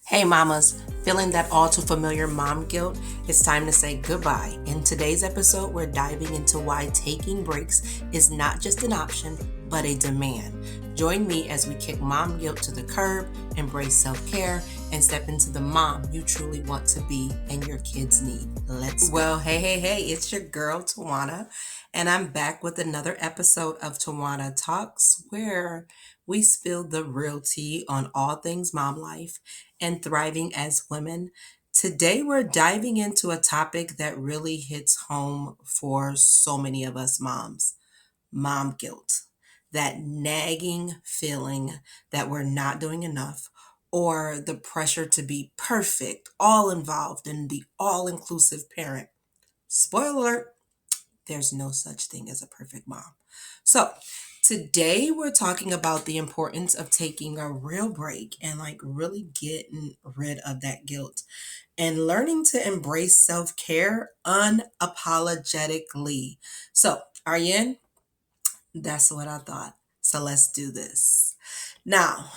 Hey mamas, feeling that all too familiar mom guilt? It's time to say goodbye. In today's episode, we're diving into why taking breaks is not just an option, but a demand. Join me as we kick mom guilt to the curb, embrace self care, and step into the mom you truly want to be and your kids need. Let's go. Well, hey, it's your girl, Tawana, and I'm back with another episode of Tawana Talks where we spill the real tea on all things mom life and thriving as women. Today, we're diving into a topic that really hits home for so many of us moms: mom guilt. That nagging feeling that we're not doing enough, or the pressure to be perfect, all involved in the all inclusive parent. Spoiler alert, there's no such thing as a perfect mom. So, today we're talking about the importance of taking a real break and really getting rid of that guilt and learning to embrace self-care unapologetically. So, are you in? That's what I thought. So, let's do this. Now,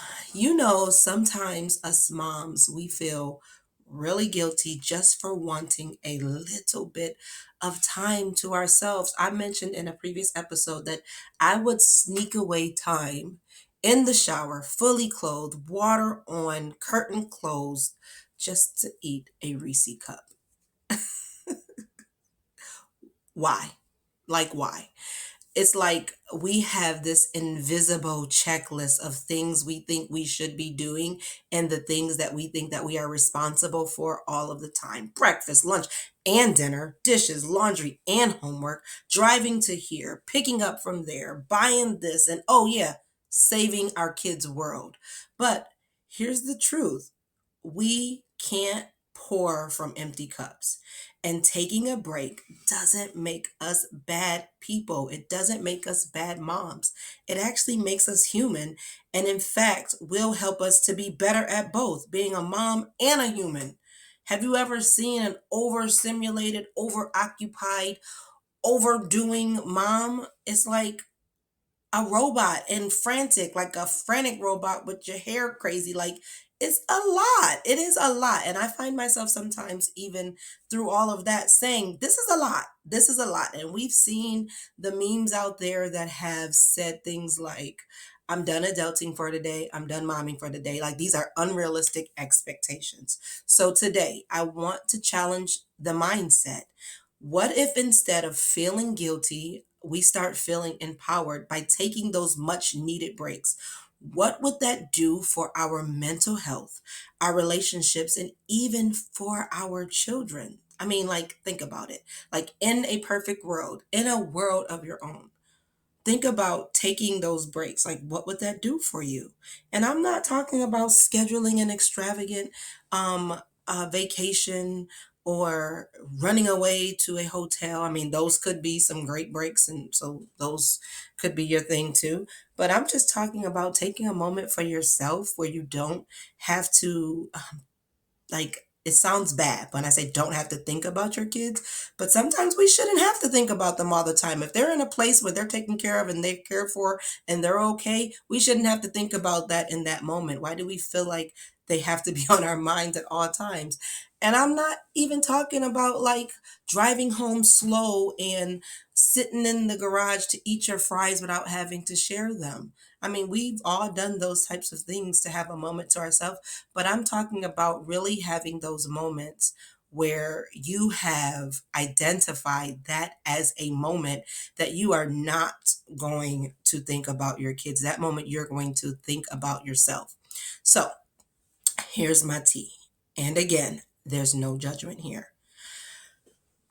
sometimes us moms, we feel really guilty just for wanting a little bit of time to ourselves. I mentioned in a previous episode that I would sneak away time in the shower, fully clothed, water on, curtain closed, just to eat a Reese cup. Why? Why? It's like we have this invisible checklist of things we think we should be doing and the things that we think that we are responsible for all of the time: breakfast, lunch, and dinner, dishes, laundry, and homework, driving to here, picking up from there, buying this, and oh yeah, saving our kids' world. But here's the truth: we can't pour from empty cups. And taking a break doesn't make us bad people. It doesn't make us bad moms. It actually makes us human. And in fact, will help us to be better at both being a mom and a human. Have you ever seen an overstimulated, overoccupied, overdoing mom? It's like a robot and frantic, like a frantic robot with your hair crazy. Like, it's a lot. It is a lot. And I find myself sometimes, even through all of that, saying, this is a lot. This is a lot. And we've seen the memes out there that have said things like, I'm done adulting for today. I'm done momming for today. Like, these are unrealistic expectations. So today, I want to challenge the mindset. What if instead of feeling guilty, we start feeling empowered by taking those much needed breaks? What would that do for our mental health, our relationships, and even for our children? I mean, think about it. Like, in a perfect world, in a world of your own, think about taking those breaks. Like, what would that do for you? And I'm not talking about scheduling an extravagant vacation or running away to a hotel. I mean, those could be some great breaks, and so those could be your thing too. But I'm just talking about taking a moment for yourself where you don't have to, it sounds bad when I say don't have to think about your kids, but sometimes we shouldn't have to think about them all the time. If they're in a place where they're taken care of and they're cared for and they're okay, we shouldn't have to think about that in that moment. Why do we feel like they have to be on our minds at all times? And I'm not even talking about driving home slow and sitting in the garage to eat your fries without having to share them. I mean, we've all done those types of things to have a moment to ourselves, but I'm talking about really having those moments where you have identified that as a moment that you are not going to think about your kids. That moment you're going to think about yourself. So here's my tea. And again, there's no judgment here.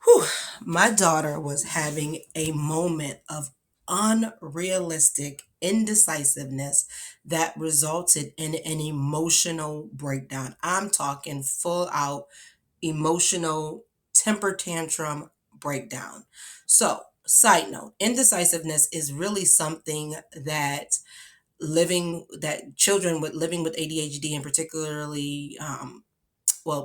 Whew. My daughter was having a moment of unrealistic indecisiveness that resulted in an emotional breakdown. I'm talking full out emotional temper tantrum breakdown. So, side note, indecisiveness is really something that children with living with ADHD, and particularly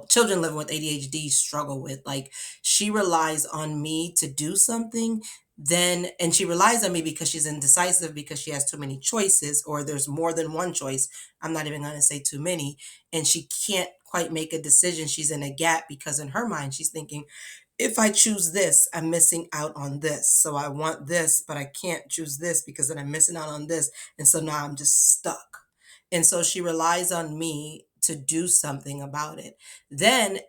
children living with ADHD struggle with. Like, she relies on me to do something, and she relies on me because she's indecisive, because she has too many choices, or there's more than one choice. I'm not even going to say too many, and she can't quite make a decision. She's in a gap because in her mind, she's thinking, if I choose this, I'm missing out on this. So I want this, but I can't choose this because then I'm missing out on this. And so now I'm just stuck. And so she relies on me to do something about it. Then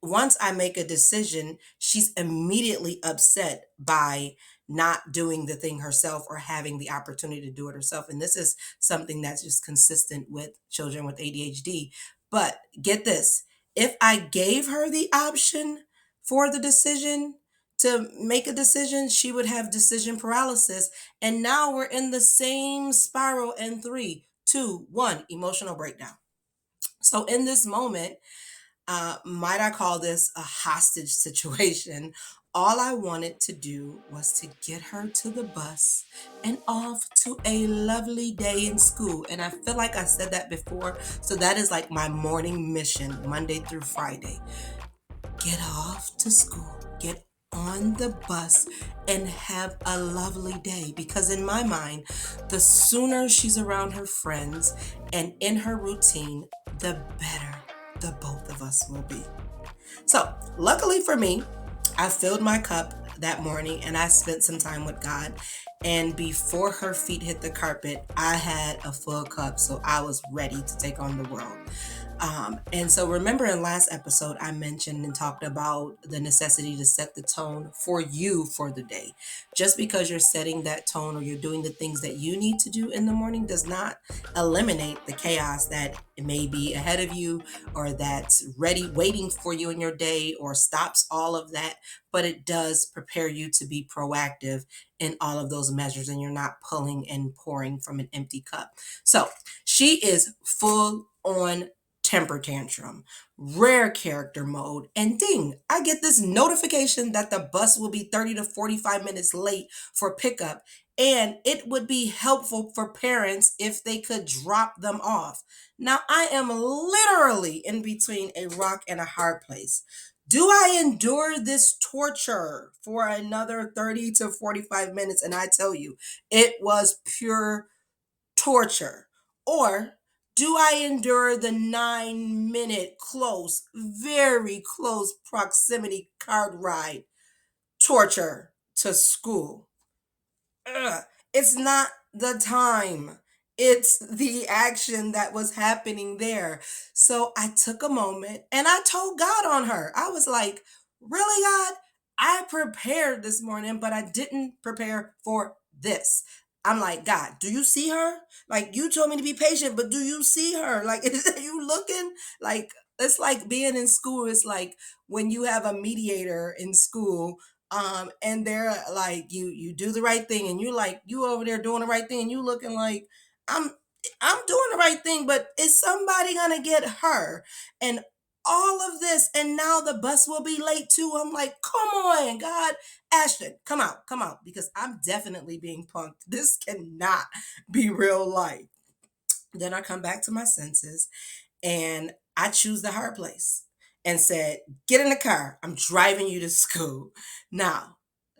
once I make a decision, she's immediately upset by not doing the thing herself or having the opportunity to do it herself. And this is something that's just consistent with children with ADHD. But get this, if I gave her the option for the decision to make a decision, she would have decision paralysis. And now we're in the same spiral in three, two, one, emotional breakdown. So in this moment, might I call this a hostage situation? All I wanted to do was to get her to the bus and off to a lovely day in school. And I feel like I said that before. So that is like my morning mission, Monday through Friday. Get off to school, get on the bus, and have a lovely day. Because in my mind, the sooner she's around her friends and in her routine, the better the both of us will be. So, luckily for me, I filled my cup that morning and I spent some time with God. And before her feet hit the carpet, I had a full cup. So I was ready to take on the world. And so remember in last episode, I mentioned and talked about the necessity to set the tone for you for the day. Just because you're setting that tone or you're doing the things that you need to do in the morning does not eliminate the chaos that may be ahead of you or that's ready, waiting for you in your day or stops all of that. But it does prepare you to be proactive in all of those measures and you're not pulling and pouring from an empty cup. So she is full on temper tantrum, rare character mode, and ding, I get this notification that the bus will be 30 to 45 minutes late for pickup. And it would be helpful for parents if they could drop them off. Now, I am literally in between a rock and a hard place. Do I endure this torture for another 30 to 45 minutes? And I tell you, it was pure torture? Or do I endure the 9 minute close, very close proximity card ride torture to school? Ugh, it's not the time. It's the action that was happening there. So I took a moment and I told God on her. I was like, really, God? I prepared this morning, but I didn't prepare for this. I'm like, God, do you see her? Like, you told me to be patient, but do you see her? Like, are you looking? Like, it's like being in school. It's like when you have a mediator in school and they're like you do the right thing and you like you over there doing the right thing and you looking like i'm I'm doing the right thing, but is somebody gonna get her and all of this? And now the bus will be late too. I'm like, come on, God. Ashton, come out because I'm definitely being punked. This cannot be real life. Then I come back to my senses and I choose the hard place and said, get in the car. I'm driving you to school. Now,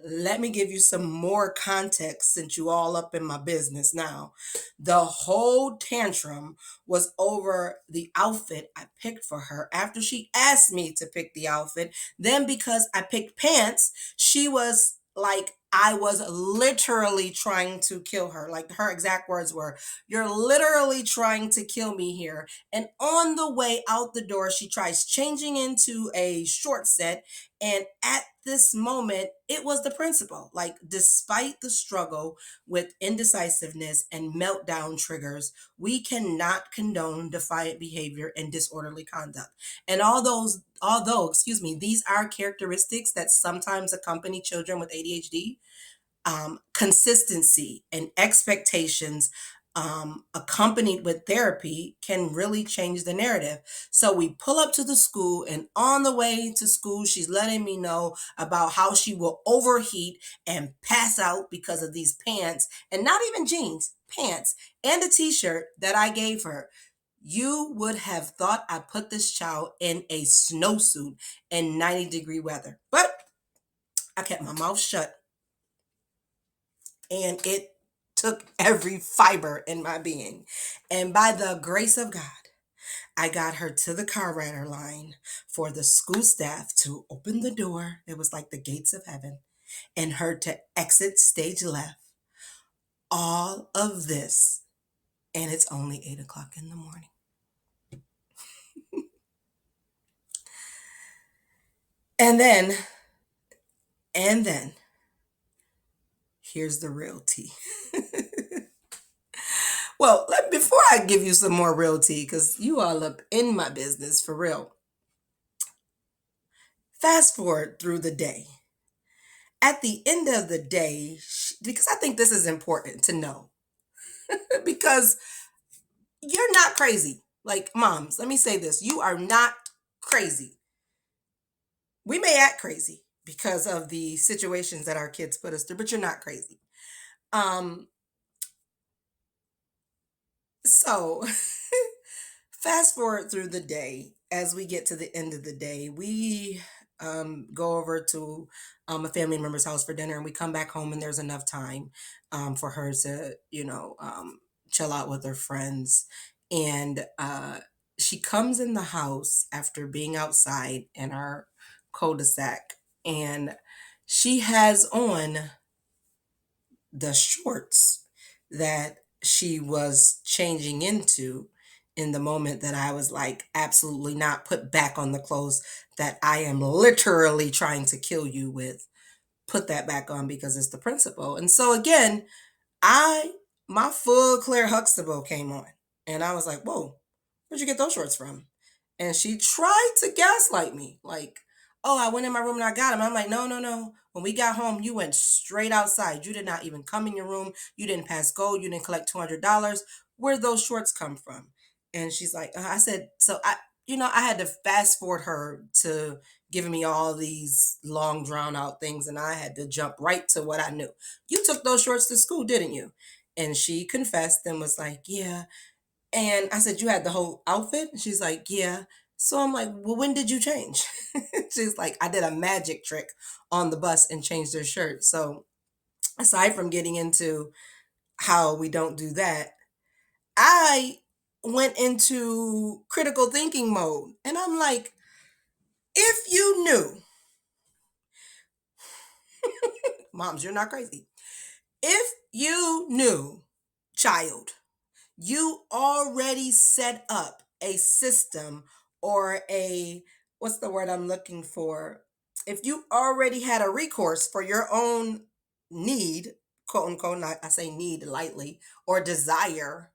let me give you some more context since you all up in my business now. The whole tantrum was over the outfit I picked for her after she asked me to pick the outfit. Then because I picked pants, she was like, I was literally trying to kill her. Like her exact words were, you're literally trying to kill me here. And on the way out the door, she tries changing into a short set. And at this moment, it was the principal. Like, despite the struggle with indecisiveness and meltdown triggers, we cannot condone defiant behavior and disorderly conduct. And excuse me, these are characteristics that sometimes accompany children with ADHD, consistency and expectations accompanied with therapy can really change the narrative. So we pull up to the school, and on the way to school, she's letting me know about how she will overheat and pass out because of these pants, and not even jeans, pants, and a t shirt that I gave her. You would have thought I put this child in a snowsuit in 90-degree weather. But I kept my mouth shut and it took every fiber in my being. And by the grace of God, I got her to the car rider line for the school staff to open the door. It was like the gates of heaven, and her to exit stage left. All of this, and it's only 8 o'clock in the morning. And then, and then, here's the real tea. Well, before I give you some more real tea, because you all up in my business for real, fast forward through the day. At the end of the day, because I think this is important to know, because you're not crazy. Like, moms, let me say this, you are not crazy. We may act crazy because of the situations that our kids put us through, but you're not crazy. Um, so fast forward through the day. As we get to the end of the day, we go over to a family member's house for dinner, and we come back home, and there's enough time for her to, chill out with her friends. And she comes in the house after being outside in our cul-de-sac, and she has on the shorts that she was changing into in the moment that I was like, absolutely not, put back on the clothes that I am literally trying to kill you with. Put that back on because it's the principle. And so again, I my full Claire Huxtable came on, and I was like, "Whoa, where'd you get those shorts from?" And she tried to gaslight me, like, "Oh, I went in my room and I got them." I'm like, "No, no, no. When we got home, you went straight outside. You did not even come in your room. You didn't pass go. You didn't collect $200. Where'd those shorts come from?" And she's like, I said, so I had to fast forward her to giving me all these long drawn out things, and I had to jump right to what I knew. You took those shorts to school, didn't you? And she confessed and was like, yeah. And I said, you had the whole outfit? And she's like, yeah. So I'm like, well, when did you change? She's like, I did a magic trick on the bus and changed her shirt. So aside from getting into how we don't do that, I went into critical thinking mode. And I'm like, if you knew, moms, you're not crazy. If you knew, child, you already set up a system or what's the word I'm looking for? If you already had a recourse for your own need, quote unquote, not, I say need lightly, or desire,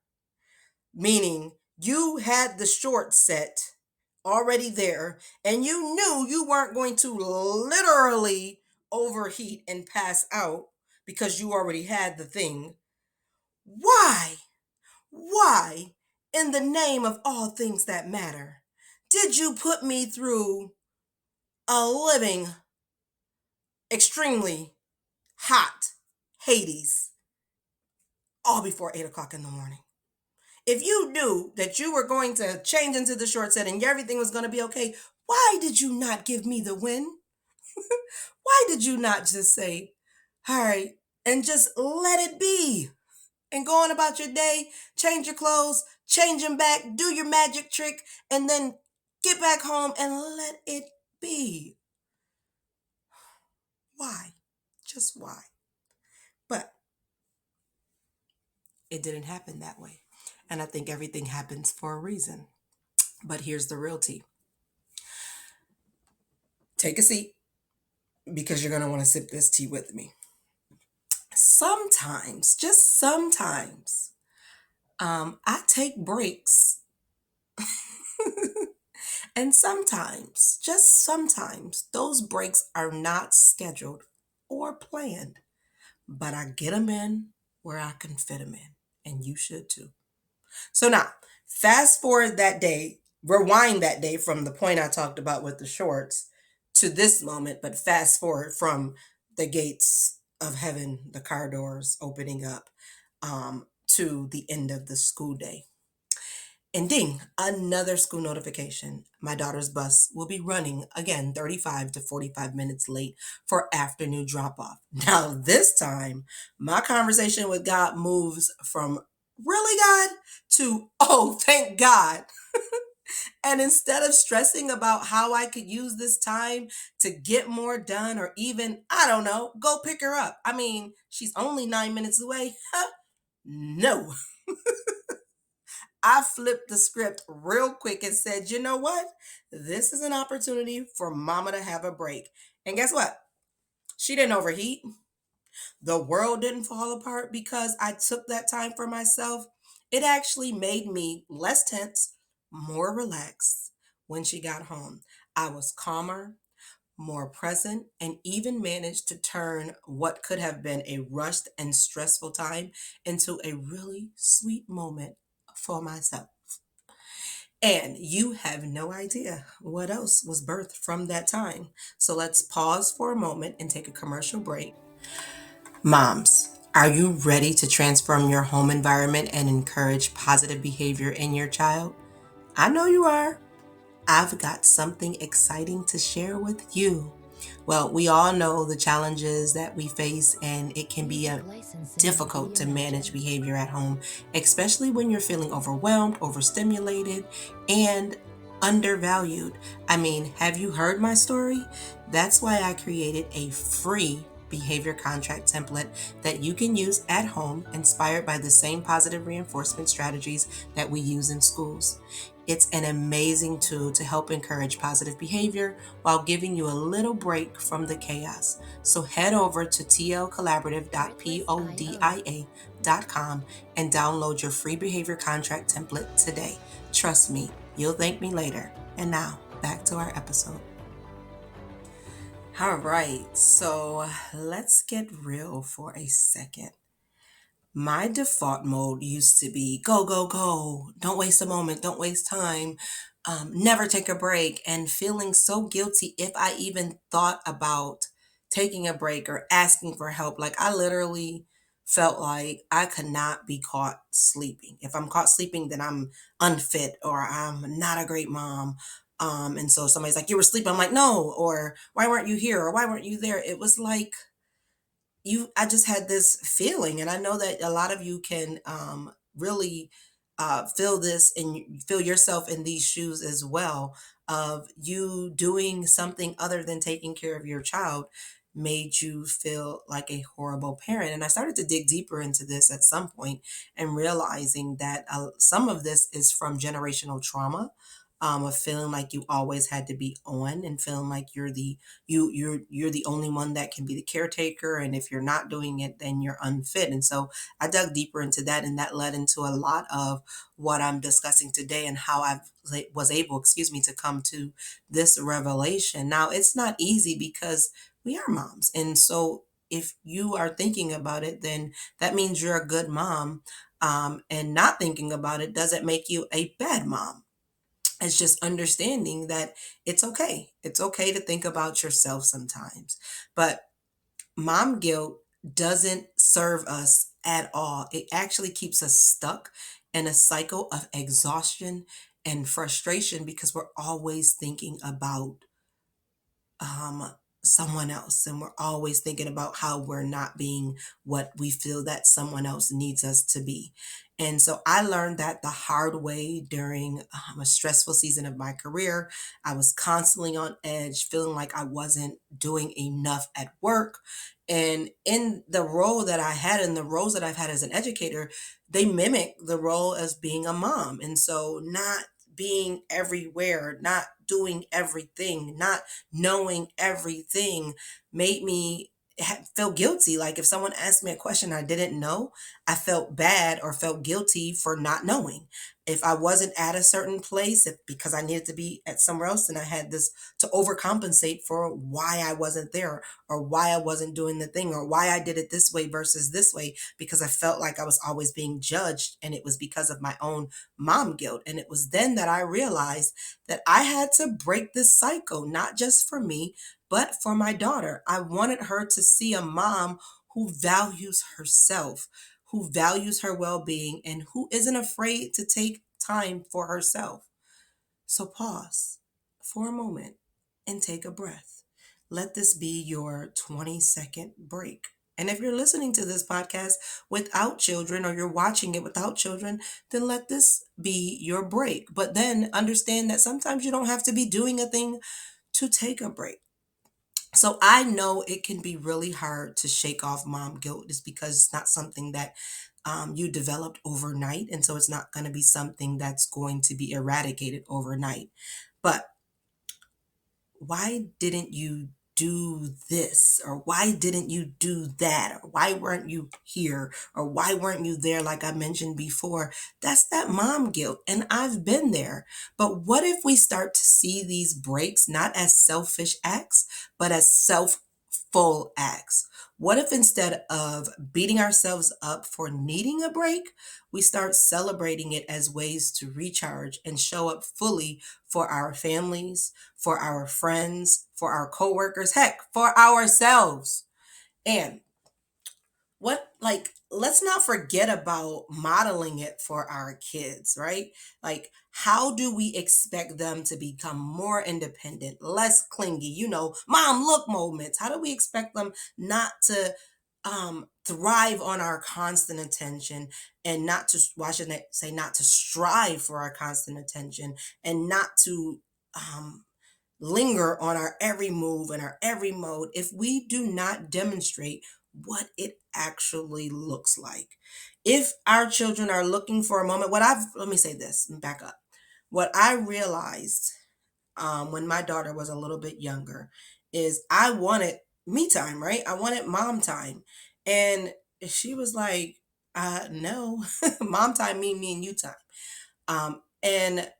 meaning you had the short set already there and you knew you weren't going to literally overheat and pass out because you already had the thing. Why? Why, in the name of all things that matter, did you put me through a living, extremely hot Hades all before 8 o'clock in the morning? If you knew that you were going to change into the short set and everything was going to be okay, why did you not give me the win? Why did you not just say, all right, and just let it be? And go on about your day, change your clothes, change them back, do your magic trick, and then get back home and let it be. Why? Just why? But it didn't happen that way. And I think everything happens for a reason. But here's the real tea. Take a seat because you're going to want to sip this tea with me. Sometimes, just sometimes, I take breaks. And sometimes, just sometimes, those breaks are not scheduled or planned, but I get them in where I can fit them in. And you should too. So now, fast forward that day, rewind that day from the point I talked about with the shorts to this moment, but fast forward from the gates of heaven, the car doors opening up, to the end of the school day. And ding, another school notification. My daughter's bus will be running again 35 to 45 minutes late for afternoon drop off. Now, this time, my conversation with God moves from Really, God? To, oh, thank God. And instead of stressing about how I could use this time to get more done or even, I don't know, go pick her up. I mean, she's only 9 minutes away. No. I flipped the script real quick and said, you know what? This is an opportunity for mama to have a break. And guess what? She didn't overheat. The world didn't fall apart because I took that time for myself. It actually made me less tense, more relaxed when she got home. I was calmer, more present, and even managed to turn what could have been a rushed and stressful time into a really sweet moment for myself. And you have no idea what else was birthed from that time. So let's pause for a moment and take a commercial break. Moms, are you ready to transform your home environment and encourage positive behavior in your child? I know you are. I've got something exciting to share with you. Well, we all know the challenges that we face, and it can be difficult to manage behavior at home, especially when you're feeling overwhelmed, overstimulated, and undervalued. I mean, have you heard my story? That's why I created a free behavior contract template that you can use at home, inspired by the same positive reinforcement strategies that we use in schools. It's an amazing tool to help encourage positive behavior while giving you a little break from the chaos. So head over to tlcollaborative.podia.com and download your free behavior contract template today. Trust me, you'll thank me later. And now, back to our episode. All right, so let's get real for a second. My default mode used to be go, go, go. Don't waste a moment. Don't waste time. Never take a break. And feeling so guilty if I even thought about taking a break or asking for help. Like I literally felt like I could not be caught sleeping. If I'm caught sleeping, then I'm unfit or I'm not a great mom. And so somebody's like, you were sleeping. I'm like, no. Or why weren't you here? Or why weren't you there? It was like, I just had this feeling, and I know that a lot of you can really feel this and feel yourself in these shoes as well, of you doing something other than taking care of your child made you feel like a horrible parent. And I started to dig deeper into this at some point and realizing that some of this is from generational trauma, of feeling like you always had to be on and feeling like you're the only one that can be the caretaker, and if you're not doing it then you're unfit. And so I dug deeper into that, and that led into a lot of what I'm discussing today and how I was able, excuse me, to come to this revelation. Now it's not easy because we are moms, and so if you are thinking about it, then that means you're a good mom, and not thinking about it doesn't make you a bad mom. It's just understanding that it's okay. It's okay to think about yourself sometimes. But mom guilt doesn't serve us at all. It actually keeps us stuck in a cycle of exhaustion and frustration because we're always thinking about um, someone else, and we're always thinking about how we're not being what we feel that someone else needs us to be. And so I learned that the hard way during a stressful season of my career. I was constantly on edge, feeling like I wasn't doing enough at work. And in the role that I had, and the roles that I've had as an educator, they mimic the role as being a mom. And so not being everywhere, not doing everything, not knowing everything made me feel guilty. Like if someone asked me a question I didn't know, I felt bad or felt guilty for not knowing. If I wasn't at a certain place, if because I needed to be at somewhere else, and I had this to overcompensate for why I wasn't there or why I wasn't doing the thing or why I did it this way versus this way, because I felt like I was always being judged, and it was because of my own mom guilt. And it was then that I realized that I had to break this cycle, not just for me, but for my daughter. I wanted her to see a mom who values herself, who values her well being, and who isn't afraid to take time for herself. So pause for a moment and take a breath. Let this be your 20-second break. And if you're listening to this podcast without children or you're watching it without children, then let this be your break. But then understand that sometimes you don't have to be doing a thing to take a break. So I know it can be really hard to shake off mom guilt is because it's not something that you developed overnight. And so it's not going to be something that's going to be eradicated overnight. But why didn't you do this? Or why didn't you do that? Or why weren't you here? Or why weren't you there, like I mentioned before? That's that mom guilt. And I've been there. But what if we start to see these breaks not as selfish acts, but as self-full acts? What if instead of beating ourselves up for needing a break, we start celebrating it as ways to recharge and show up fully for our families, for our friends, for our coworkers, heck, for ourselves? And let's not forget about modeling it for our kids, right? Like, how do we expect them to become more independent, less clingy, mom, look moments? How do we expect them not to thrive on our constant attention and not to, why should I say, not to strive for our constant attention and not to um, linger on our every move and our every mode if we do not demonstrate what it actually looks like? If our children are looking for a moment, let me say this and back up. What I realized when my daughter was a little bit younger is I wanted me time, right? I wanted mom time. And she was like, no, mom time mean me and you time. And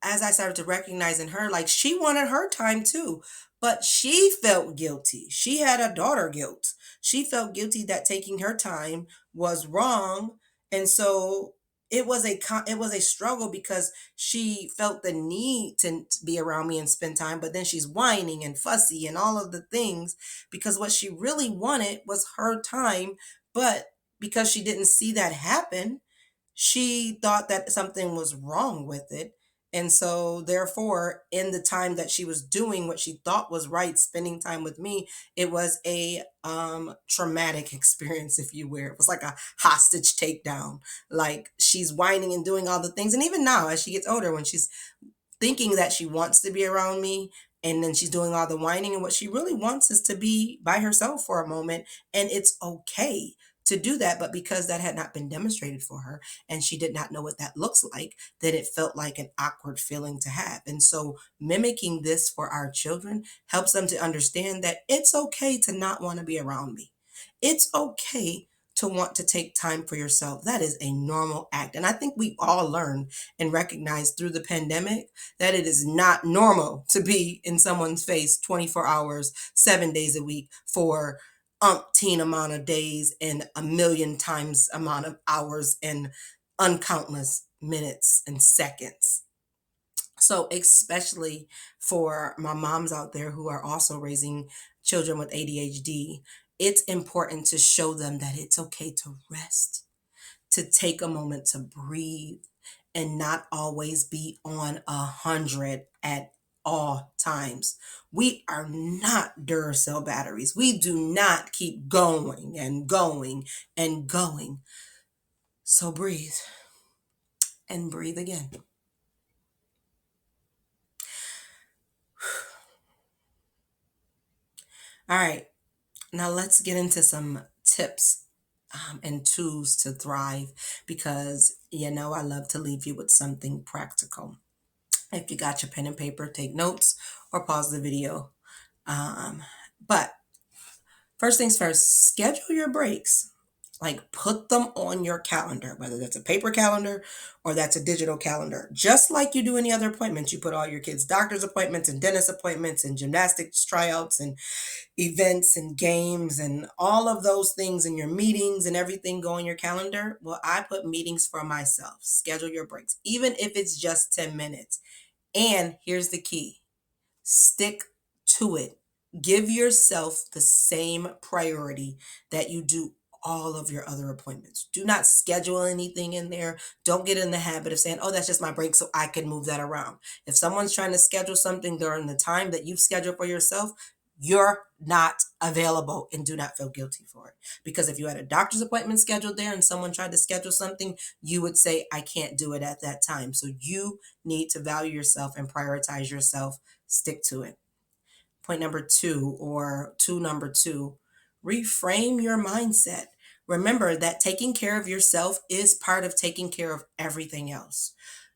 as I started to recognize in her, like she wanted her time too, but she felt guilty. She had a daughter guilt. She felt guilty that taking her time was wrong. And so it was a struggle because she felt the need to be around me and spend time, but then she's whining and fussy and all of the things because what she really wanted was her time, but because she didn't see that happen, she thought that something was wrong with it. And so, therefore, in the time that she was doing what she thought was right, spending time with me, it was a traumatic experience, if you will. It was like a hostage takedown. Like she's whining and doing all the things. And even now, as she gets older, when she's thinking that she wants to be around me and then she's doing all the whining, and what she really wants is to be by herself for a moment, and it's okay to do that. But because that had not been demonstrated for her and she did not know what that looks like, then it felt like an awkward feeling to have. And so mimicking this for our children helps them to understand that it's okay to not want to be around me. It's okay to want to take time for yourself. That is a normal act. And I think we all learned and recognized through the pandemic that it is not normal to be in someone's face 24 hours, 7 days a week for umpteen amount of days and a million times amount of hours and uncountless minutes and seconds. So, especially for my moms out there who are also raising children with ADHD, it's important to show them that it's okay to rest, to take a moment to breathe, and not always be on 100 at all times. We are not Duracell batteries. We do not keep going and going and going. So breathe and breathe again. All right, now let's get into some tips and tools to thrive because I love to leave you with something practical. If you got your pen and paper, take notes or pause the video. But first things first, schedule your breaks. Like put them on your calendar, whether that's a paper calendar or that's a digital calendar. Just like you do any other appointments, you put all your kids' doctor's appointments and dentist appointments and gymnastics tryouts and events and games and all of those things and your meetings and everything go on your calendar. Well, I put meetings for myself. Schedule your breaks, even if it's just 10 minutes. And here's the key: stick to it. Give yourself the same priority that you do all of your other appointments. Do not schedule anything in there. Don't get in the habit of saying, oh, that's just my break, so I can move that around. If someone's trying to schedule something during the time that you've scheduled for yourself, you're not available, and do not feel guilty for it. Because if you had a doctor's appointment scheduled there and someone tried to schedule something, you would say, I can't do it at that time. So you need to value yourself and prioritize yourself. Stick to it. Point number two, or two number two, reframe your mindset. Remember that taking care of yourself is part of taking care of everything else.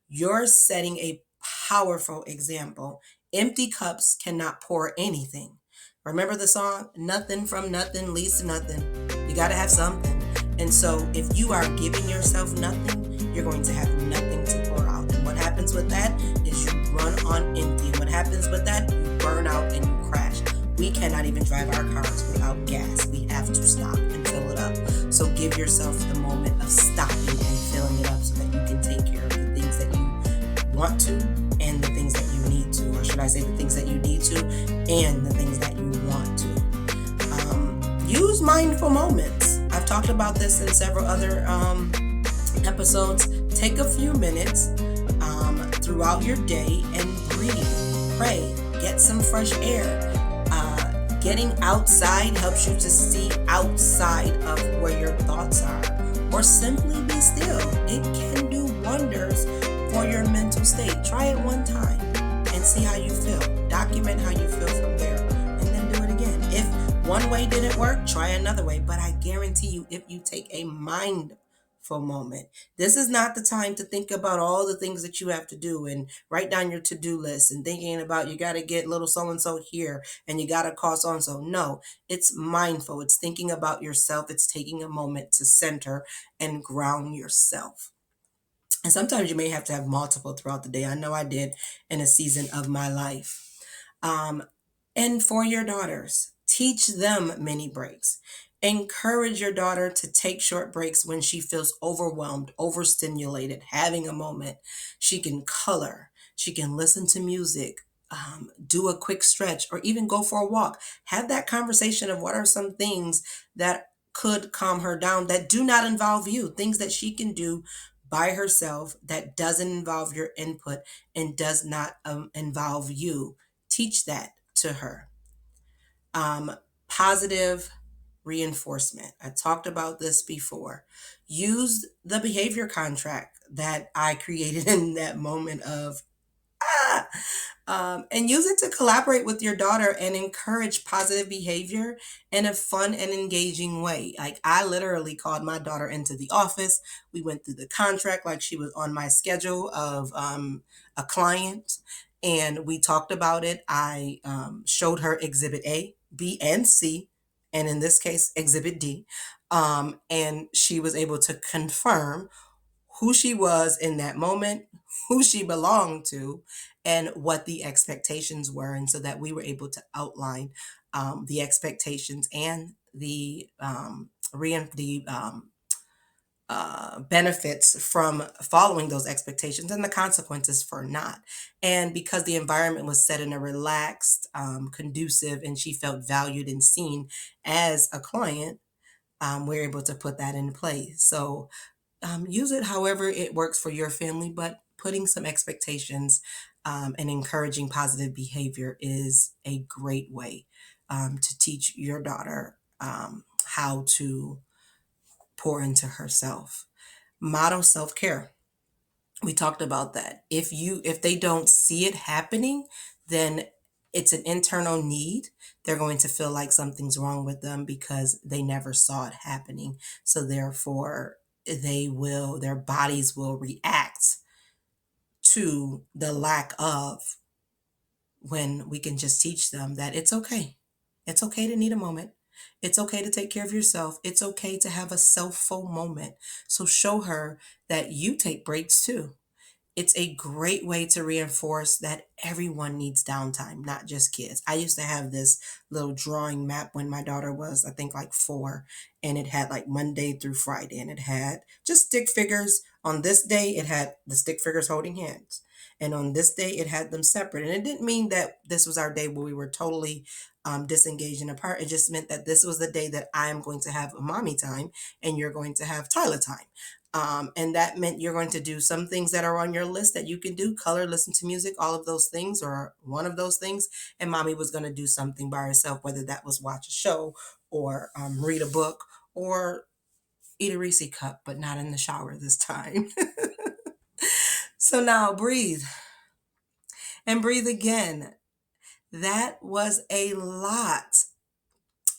You're setting a powerful example. Empty cups cannot pour anything. Remember the song, nothing from nothing leads to nothing. You got to have something. And so if you are giving yourself nothing, you're going to have nothing to pour out. And what happens with that is you run on empty. And what happens with that, you burn out and you crash. We cannot even drive our cars without gas. We have to stop and fill it up. So give yourself the moment of stopping and filling it up so that you can take care of the things that you want to and the things that you need to. Or should I say the things that you need to and the things that you want to. Use mindful moments. I've talked about this in several other episodes. Take a few minutes throughout your day and breathe, pray, get some fresh air. Getting outside helps you to see outside of where your thoughts are, or simply be still. It can do wonders for your mental state. Try it one time and see how you feel. Document how you feel from there, and then do it again. If one way didn't work, try another way. But I guarantee you, if you take a mindful moment, this is not the time to think about all the things that you have to do and write down your to-do list and thinking about you got to get little so-and-so here and you got to call so-and-so. No, it's mindful. It's thinking about yourself. It's taking a moment to center and ground yourself. And sometimes you may have to have multiple throughout the day. I know I did in a season of my life. Um, and for your daughters, teach them mini breaks. Encourage your daughter to take short breaks when she feels overwhelmed, overstimulated, having a moment. She can color, she can listen to music, do a quick stretch, or even go for a walk. Have that conversation of what are some things that could calm her down that do not involve you, things that she can do by herself that doesn't involve your input and does not involve you. Teach that to her. Um, Positive reinforcement. I talked about this before. Use the behavior contract that I created in that moment of ah, and use it to collaborate with your daughter and encourage positive behavior in a fun and engaging way. Like I literally called my daughter into the office. We went through the contract like she was on my schedule of a client, and we talked about it. I showed her Exhibit A, B, and C, and in this case, Exhibit D. And she was able to confirm who she was in that moment, who she belonged to, and what the expectations were. And so that we were able to outline the expectations and the benefits from following those expectations and the consequences for not. And because the environment was set in a relaxed, conducive, and she felt valued and seen as a client, we're able to put that in place. So use it however it works for your family, but putting some expectations and encouraging positive behavior is a great way to teach your daughter how to pour into herself. Model self-care. We talked about that. If they don't see it happening, then it's an internal need. They're going to feel like something's wrong with them because they never saw it happening. So therefore, their bodies will react to the lack of, when we can just teach them that it's okay. It's okay to need a moment. It's okay to take care of yourself. It's okay to have a self-ful moment. So show her that you take breaks too. It's a great way to reinforce that everyone needs downtime, not just kids. I used to have this little drawing map when my daughter was, I think, like 4, and it had like Monday through Friday, and it had just stick figures. On this day, it had the stick figures holding hands. And on this day, it had them separate. And it didn't mean that this was our day where we were totally disengaged and apart. It just meant that this was the day that I am going to have a mommy time and you're going to have Tyler time. And that meant you're going to do some things that are on your list that you can do: color, listen to music, all of those things, or one of those things. And mommy was going to do something by herself, whether that was watch a show or read a book or eat a Reese cup, but not in the shower this time. So now breathe and breathe again. That was a lot.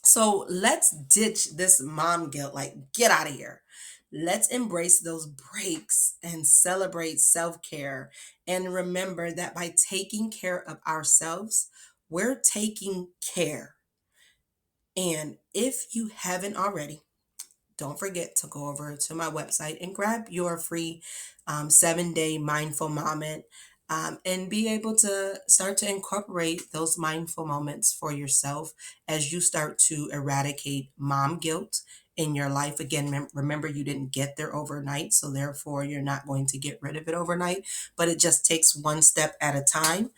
So let's ditch this mom guilt. Like, get out of here. Let's embrace those breaks and celebrate self care. And remember that by taking care of ourselves, we're taking care. And if you haven't already, don't forget to go over to my website and grab your free 7-day mindful moment, and be able to start to incorporate those mindful moments for yourself as you start to eradicate mom guilt in your life. Again, remember, you didn't get there overnight, so therefore you're not going to get rid of it overnight, but it just takes one step at a time.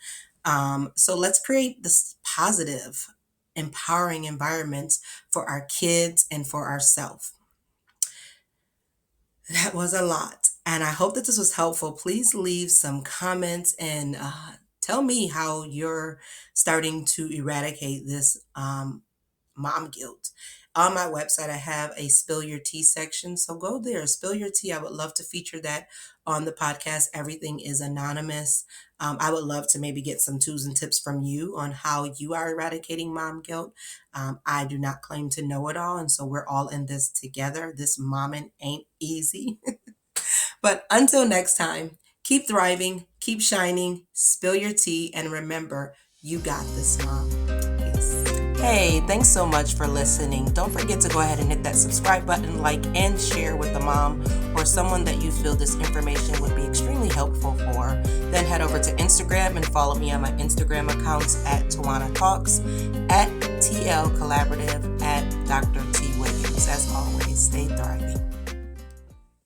So let's create this positive, empowering environments for our kids and for ourselves. That was a lot. And I hope that this was helpful. Please leave some comments and tell me how you're starting to eradicate this mom guilt. On my website, I have a spill your tea section. So go there, spill your tea. I would love to feature that on the podcast. Everything is anonymous. I would love to maybe get some tools and tips from you on how you are eradicating mom guilt. I do not claim to know it all. And so we're all in this together. This momming ain't easy. But until next time, keep thriving, keep shining, spill your tea, and remember, you got this, mom. Peace. Hey, thanks so much for listening. Don't forget to go ahead and hit that subscribe button, like, and share with a mom or someone that you feel this information would be extremely helpful for. Then head over to Instagram and follow me on my Instagram accounts at Tawana Talks, at TL Collaborative, at Dr. T Williams. As always, stay thriving.